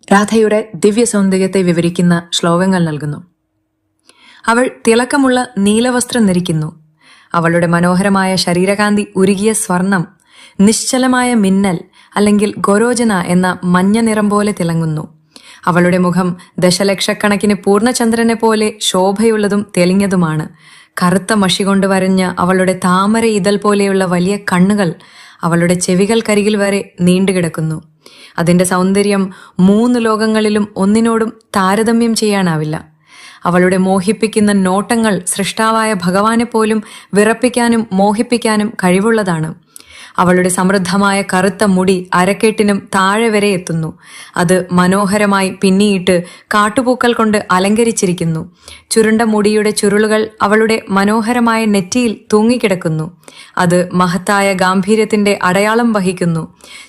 രാധയുടെ ദിവ്യ സൗന്ദര്യത്തെ വിവരിക്കുന്ന ശ്ലോകങ്ങൾ നൽകുന്നു. അവൾ തിളക്കമുള്ള നീലവസ്ത്രം ധരിക്കുന്നു. അവളുടെ മനോഹരമായ ശരീരകാന്തി ഉരുകിയ സ്വർണം, നിശ്ചലമായ മിന്നൽ അല്ലെങ്കിൽ ഗോരോചന എന്ന മഞ്ഞ നിറം പോലെ തിളങ്ങുന്നു. അവളുടെ മുഖം ദശലക്ഷക്കണക്കിന് പൂർണ്ണചന്ദ്രനെ പോലെ ശോഭയുള്ളതും തെളിഞ്ഞതുമാണ്. കറുത്ത മഷി കൊണ്ട് വരഞ്ഞ അവളുടെ താമര ഇതൾ പോലെയുള്ള വലിയ കണ്ണുകൾ അവളുടെ ചെവികൾക്കരികിൽ വരെ നീണ്ടുകിടക്കുന്നു. അതിൻ്റെ സൗന്ദര്യം 3 ലോകങ്ങളിലും ഒന്നിനോടും താരതമ്യം ചെയ്യാനാവില്ല. അവളുടെ മോഹിപ്പിക്കുന്ന നോട്ടങ്ങൾ സൃഷ്ടാവായ ഭഗവാനെ പോലും വിറപ്പിക്കാനും മോഹിപ്പിക്കാനും കഴിവുള്ളതാണ്. അവളുടെ സമൃദ്ധമായ കറുത്ത മുടി അരക്കെട്ടിനും താഴെ വരെ എത്തുന്നു. അത് മനോഹരമായി പിന്നിയിട്ട് കാട്ടുപൂക്കൾ കൊണ്ട് അലങ്കരിച്ചിരിക്കുന്നു. ചുരുണ്ട മുടിയുടെ ചുരുളുകൾ അവളുടെ മനോഹരമായ നെറ്റിയിൽ തൂങ്ങിക്കിടക്കുന്നു. അത് മഹത്തായ ഗാംഭീര്യത്തിന്റെ അടയാളം വഹിക്കുന്നു.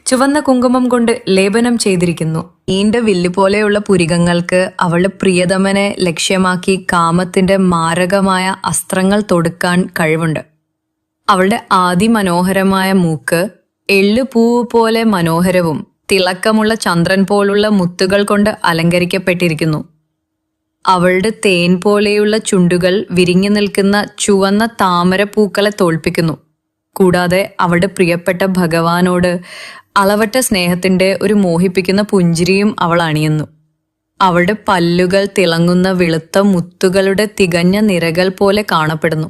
ചുവന്ന കുങ്കുമം കൊണ്ട് ലേപനം ചെയ്തിരിക്കുന്നു. നീണ്ട വില്ല് പോലെയുള്ള പുരികങ്ങൾക്ക് അവളുടെ പ്രിയതമനെ ലക്ഷ്യമാക്കി കാമത്തിന്റെ മാരകമായ അസ്ത്രങ്ങൾ തൊടുക്കാൻ കഴിവുണ്ട്. അവളുടെ അതിമനോഹരമായ മൂക്ക് എള്ളുപൂവ് പോലെ മനോഹരവും തിളക്കമുള്ള ചന്ദ്രൻ പോലുള്ള മുത്തുകൾ കൊണ്ട് അലങ്കരിക്കപ്പെട്ടിരിക്കുന്നു. അവളുടെ തേൻ പോലെയുള്ള ചുണ്ടുകൾ വിരിഞ്ഞു നിൽക്കുന്ന ചുവന്ന താമരപ്പൂക്കളെ തോൽപ്പിക്കുന്നു. കൂടാതെ അവളുടെ പ്രിയപ്പെട്ട ഭഗവാനോട് അളവറ്റ സ്നേഹത്തിന്റെ ഒരു മോഹിപ്പിക്കുന്ന പുഞ്ചിരിയും അവൾ അണിയുന്നു. അവളുടെ പല്ലുകൾ തിളങ്ങുന്ന വെളുത്ത മുത്തുകളുടെ തികഞ്ഞ നിരകൾ പോലെ കാണപ്പെടുന്നു.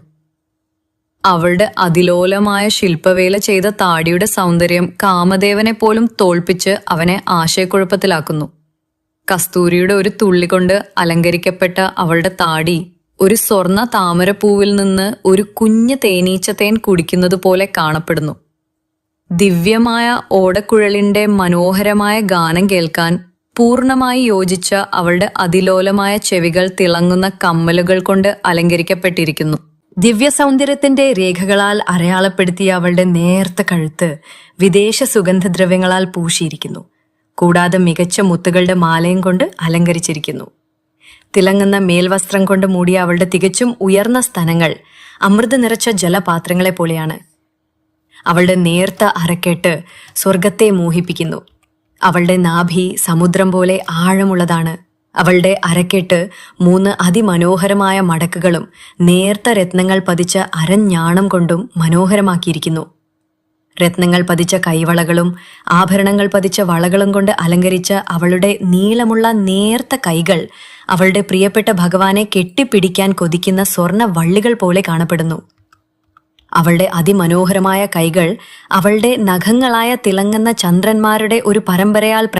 അവളുടെ അതിലോലമായ ശില്പവേല ചെയ്ത താടിയുടെ സൗന്ദര്യം കാമദേവനെ പോലും തോൽപ്പിച്ച് അവനെ ആശയക്കുഴപ്പത്തിലാക്കുന്നു. കസ്തൂരിയുടെ ഒരു തുള്ളി കൊണ്ട് അലങ്കരിക്കപ്പെട്ട അവളുടെ താടി ഒരു സ്വർണ്ണ താമരപ്പൂവിൽ നിന്ന് ഒരു കുഞ്ഞ് തേനീച്ച തേൻ കുടിക്കുന്നത് പോലെ കാണപ്പെടുന്നു. ദിവ്യമായ ഓടക്കുഴലിന്റെ മനോഹരമായ ഗാനം കേൾക്കാൻ പൂർണ്ണമായി യോജിച്ച അവളുടെ അതിലോലമായ ചെവികൾ തിളങ്ങുന്ന കമ്മലുകൾ കൊണ്ട് അലങ്കരിക്കപ്പെട്ടിരിക്കുന്നു. ദിവ്യ സൗന്ദര്യത്തിന്റെ രേഖകളാൽ അടയാളപ്പെടുത്തിയ അവളുടെ നേർത്ത കഴുത്ത് വിദേശ സുഗന്ധദ്രവ്യങ്ങളാൽ പൂശിയിരിക്കുന്നു. കൂടാതെ മികച്ച മുത്തുകളുടെ മാലയും കൊണ്ട് അലങ്കരിച്ചിരിക്കുന്നു. തിളങ്ങുന്ന മേൽവസ്ത്രം കൊണ്ട് മൂടിയ അവളുടെ തികച്ചും ഉയർന്ന സ്തനങ്ങൾ അമൃത് നിറച്ച ജലപാത്രങ്ങളെ പോലെയാണ്. അവളുടെ നേർത്ത അരക്കെട്ട് സ്വർഗത്തെ മോഹിപ്പിക്കുന്നു. അവളുടെ നാഭി സമുദ്രം പോലെ ആഴമുള്ളതാണ്. അവളുടെ അരക്കെട്ട് 3 അതിമനോഹരമായ മടക്കുകളും നേർത്ത രത്നങ്ങൾ പതിച്ച അരഞ്ഞാണം കൊണ്ടും മനോഹരമാക്കിയിരിക്കുന്നു. രത്നങ്ങൾ പതിച്ച കൈവളകളും ആഭരണങ്ങൾ പതിച്ച വളകളും കൊണ്ട് അലങ്കരിച്ച അവളുടെ നീളമുള്ള നേർത്ത കൈകൾ അവളുടെ പ്രിയപ്പെട്ട ഭഗവാനെ കെട്ടിപ്പിടിക്കാൻ കൊതിക്കുന്ന സ്വർണ്ണ വള്ളികൾ പോലെ കാണപ്പെടുന്നു. അവളുടെ അതിമനോഹരമായ കൈകൾ അവളുടെ നഖങ്ങളായ തിളങ്ങുന്ന ചന്ദ്രന്മാരുടെ ഒരു പരമ്പരയാൽ